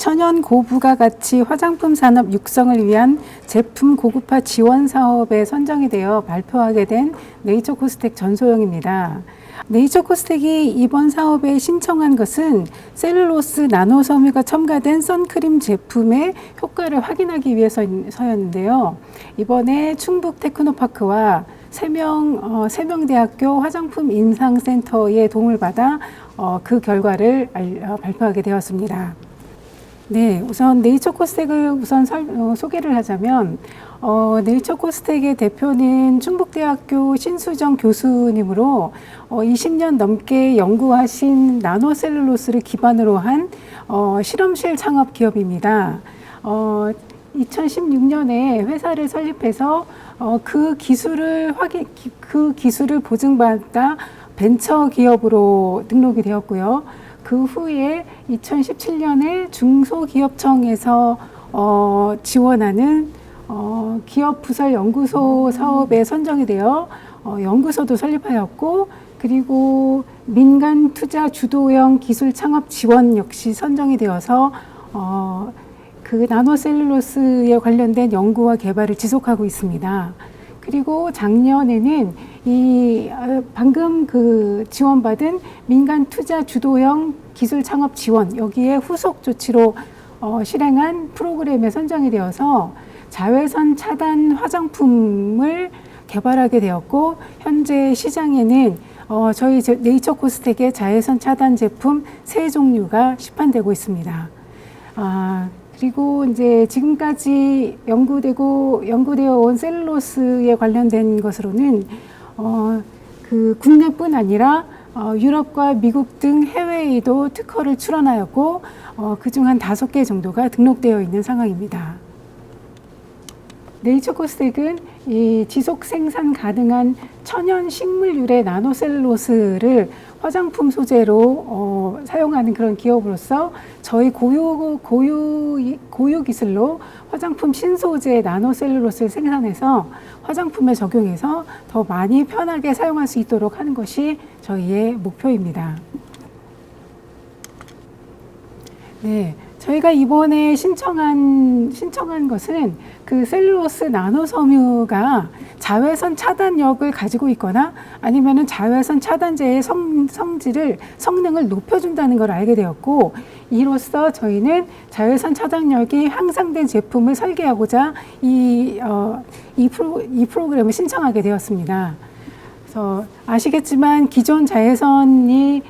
천연 고부가가치 화장품 산업 육성을 위한 제품 고급화 지원 사업에 선정이 되어 발표하게 된 네이처코스텍 전소영입니다. 네이처코스텍이 이번 사업에 신청한 것은 셀룰로스 나노섬유가 첨가된 선크림 제품의 효과를 확인하기 위해서였는데요. 이번에 충북 테크노파크와 세명대학교 화장품 임상센터의 도움을 받아 그 결과를 발표하게 되었습니다. 네, 우선 네이처코스텍을 소개를 하자면 네이처코스텍의 대표는 충북대학교 신수정 교수님으로 20년 넘게 연구하신 나노셀룰로스를 기반으로 한 실험실 창업 기업입니다. 2016년에 회사를 설립해서 그 기술을 보증받아 벤처 기업으로 등록이 되었고요. 그 후에 2017년에 중소기업청에서 지원하는 기업부설 연구소 사업에 선정이 되어 연구소도 설립하였고, 그리고 민간 투자 주도형 기술 창업 지원 역시 선정이 되어서 그 나노셀룰로스에 관련된 연구와 개발을 지속하고 있습니다. 그리고 작년에는 방금 지원받은 민간 투자 주도형 기술 창업 지원, 여기에 후속 조치로 실행한 프로그램에 선정이 되어서 자외선 차단 화장품을 개발하게 되었고, 현재 시장에는 저희 네이처코스텍의 자외선 차단 제품 3종류가 시판되고 있습니다. 그리고 이제 지금까지 연구되어 온 셀룰로스에 관련된 것으로는 국내뿐 아니라 유럽과 미국 등 해외에도 특허를 출원하였고, 그중 한 5개 정도가 등록되어 있는 상황입니다. 네이처코스텍은 이 지속 생산 가능한 천연 식물유래 나노셀룰로스를 화장품 소재로 사용하는 그런 기업으로서 저희 고유 기술로 화장품 신소재 나노셀룰로스를 생산해서 화장품에 적용해서 더 많이 편하게 사용할 수 있도록 하는 것이 저희의 목표입니다. 네, 저희가 이번에 신청한 것은 그 셀룰로스 나노섬유가 자외선 차단력을 가지고 있거나 아니면은 자외선 차단제의 성능을 높여준다는 걸 알게 되었고, 이로써 저희는 자외선 차단력이 향상된 제품을 설계하고자 이 프로그램을 신청하게 되었습니다. 그래서 아시겠지만 기존 자외선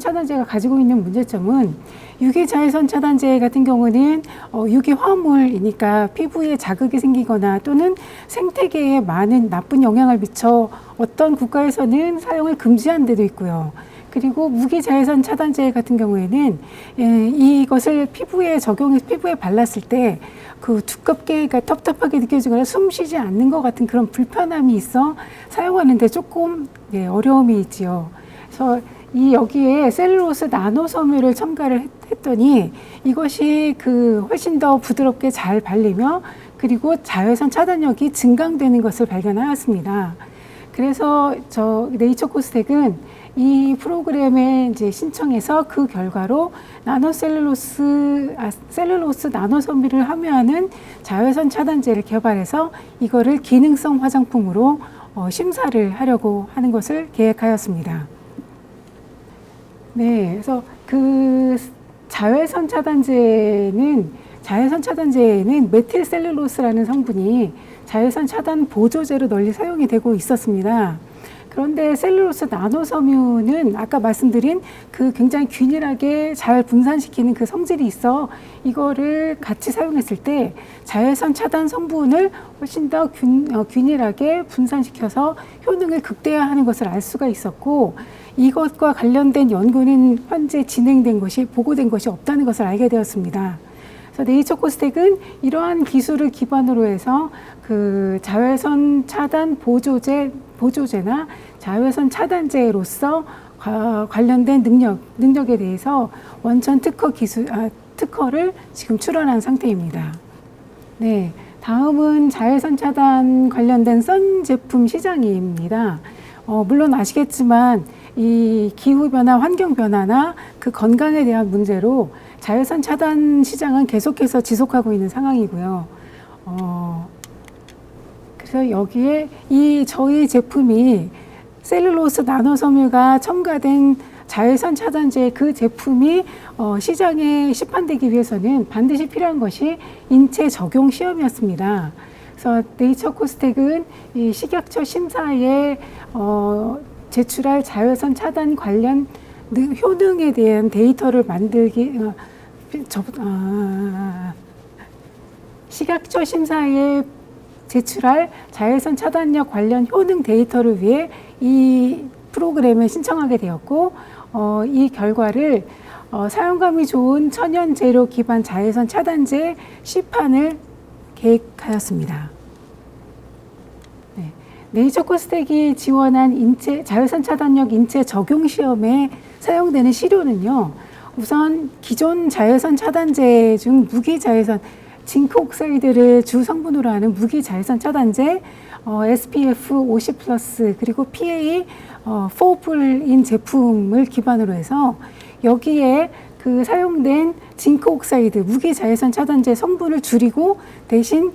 차단제가 가지고 있는 문제점은, 유기 자외선 차단제 같은 경우는 유기 화합물이니까 피부에 자극이 생기거나 또는 생태계에 많은 나쁜 영향을 미쳐 어떤 국가에서는 사용을 금지한 데도 있고요. 그리고 무기 자외선 차단제 같은 경우에는 이것을 피부에 발랐을 때 두껍게, 그러니까 텁텁하게 느껴지거나 숨 쉬지 않는 것 같은 그런 불편함이 있어 사용하는데 조금 어려움이 있지요. 그래서 여기에 셀룰로스 나노섬유를 첨가를 했더니 이것이 훨씬 더 부드럽게 잘 발리며, 그리고 자외선 차단력이 증강되는 것을 발견하였습니다. 그래서 네이처코스텍은 이 프로그램에 이제 신청해서 그 결과로 셀룰로스 나노섬유를 함유하는 자외선 차단제를 개발해서 이거를 기능성 화장품으로 심사를 하려고 하는 것을 계획하였습니다. 네, 그래서 자외선 차단제에는 메틸셀룰로스라는 성분이 자외선 차단 보조제로 널리 사용이 되고 있었습니다. 그런데 셀룰로스 나노섬유는 아까 말씀드린 굉장히 균일하게 잘 분산시키는 그 성질이 있어 이거를 같이 사용했을 때 자외선 차단 성분을 훨씬 더 균일하게 분산시켜서 효능을 극대화하는 것을 알 수가 있었고, 이것과 관련된 연구는 현재 보고된 것이 없다는 것을 알게 되었습니다. 그래서 네이처코스텍은 이러한 기술을 기반으로 해서 자외선 차단 보조제나 자외선 차단제로서 관련된 능력에 대해서 원천 특허를 지금 출원한 상태입니다. 네, 다음은 자외선 차단 관련된 선 제품 시장입니다. 물론 아시겠지만 이 기후변화, 환경변화나 그 건강에 대한 문제로 자외선 차단 시장은 계속해서 지속하고 있는 상황이고요. 그래서 여기에 저희 제품이 셀룰로스 나노섬유가 첨가된 자외선 차단제 그 제품이 시장에 시판되기 위해서는 반드시 필요한 것이 인체 적용 시험이었습니다. 그래서 네이처 코스텍은 이 식약처 심사에 제출할 자외선 차단 관련 효능에 대한 데이터를 만들기 식약처 심사에 제출할 자외선 차단력 관련 효능 데이터를 위해 이 프로그램에 신청하게 되었고, 이 결과를 사용감이 좋은 천연 재료 기반 자외선 차단제 시판을 계획하였습니다. 네. 네이처 코스텍이 지원한 자외선 차단력 인체 적용 시험에 사용되는 시료는요, 우선 기존 자외선 차단제 중 무기 자외선 징크 옥사이드를 주 성분으로 하는 무기 자외선 차단제 SPF 50+ 그리고 PA 4불인 제품을 기반으로 해서 여기에 그 사용된 징크 옥사이드 무기 자외선 차단제 성분을 줄이고 대신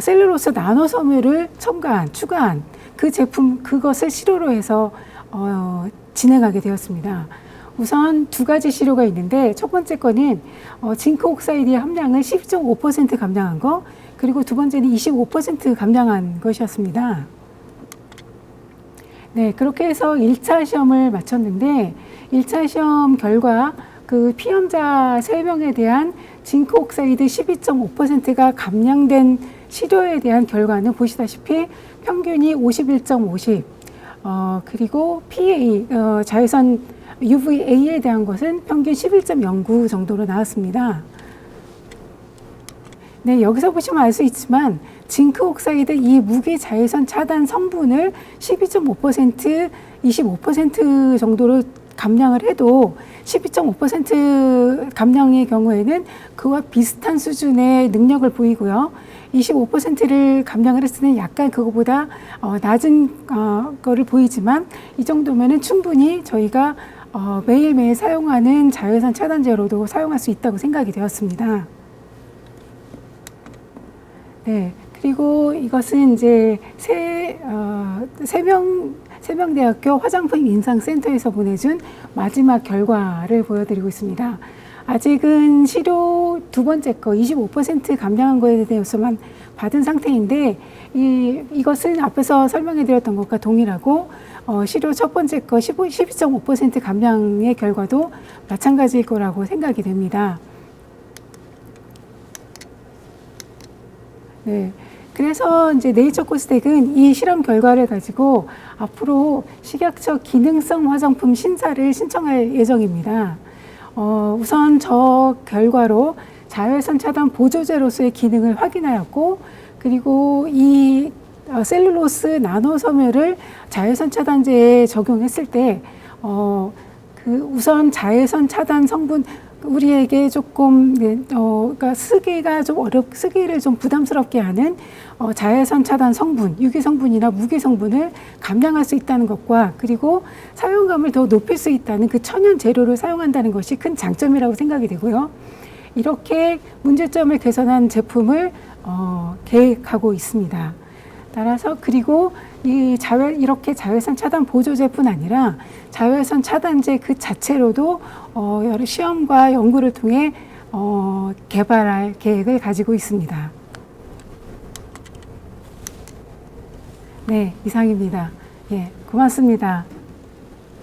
셀룰로스 나노섬유를 추가한 그 제품 그것을 시료로 해서 진행하게 되었습니다. 우선 두 가지 시료가 있는데 첫 번째 거는 징크 옥사이드의 함량을 12.5% 감량한 거, 그리고 두 번째는 25% 감량한 것이었습니다. 네, 그렇게 해서 1차 시험을 마쳤는데 1차 시험 결과 그 피험자 3명에 대한 징크 옥사이드 12.5%가 감량된 시료에 대한 결과는 보시다시피 평균이 51.50, 그리고 PA 자외선 UVA에 대한 것은 평균 11.09 정도로 나왔습니다. 네, 여기서 보시면 알 수 있지만 징크 옥사이드 이 무기 자외선 차단 성분을 12.5%, 25% 정도로 감량을 해도 12.5% 감량의 경우에는 그와 비슷한 수준의 능력을 보이고요. 25%를 감량을 했을 때는 약간 그거보다 낮은 거를 보이지만 이 정도면은 충분히 저희가 매일매일 사용하는 자외선 차단제로도 사용할 수 있다고 생각이 되었습니다. 네, 그리고 이것은 이제 세명대학교 화장품 인상센터에서 보내준 마지막 결과를 보여드리고 있습니다. 아직은 시료 두 번째 거 25% 감량한 거에 대해서만 받은 상태인데 이것은 앞에서 설명해 드렸던 것과 동일하고 시료 첫 번째 거 12.5% 감량의 결과도 마찬가지일 거라고 생각이 됩니다. 네. 그래서 이제 네이처 코스텍은 이 실험 결과를 가지고 앞으로 식약처 기능성 화장품 신사를 신청할 예정입니다. 우선 저 결과로 자외선 차단 보조제로서의 기능을 확인하였고, 그리고 이 셀룰로스 나노섬유를 자외선 차단제에 적용했을 때 우선 자외선 차단 성분 우리에게 조금 그러니까 쓰기를 좀 부담스럽게 하는 자외선 차단 성분, 유기 성분이나 무기 성분을 감량할 수 있다는 것과, 그리고 사용감을 더 높일 수 있다는 그 천연 재료를 사용한다는 것이 큰 장점이라고 생각이 되고요. 이렇게 문제점을 개선한 제품을 계획하고 있습니다. 따라서 그리고 이렇게 자외선 차단 보조제뿐 아니라 자외선 차단제 그 자체로도 여러 시험과 연구를 통해 개발할 계획을 가지고 있습니다. 네, 이상입니다. 예, 고맙습니다.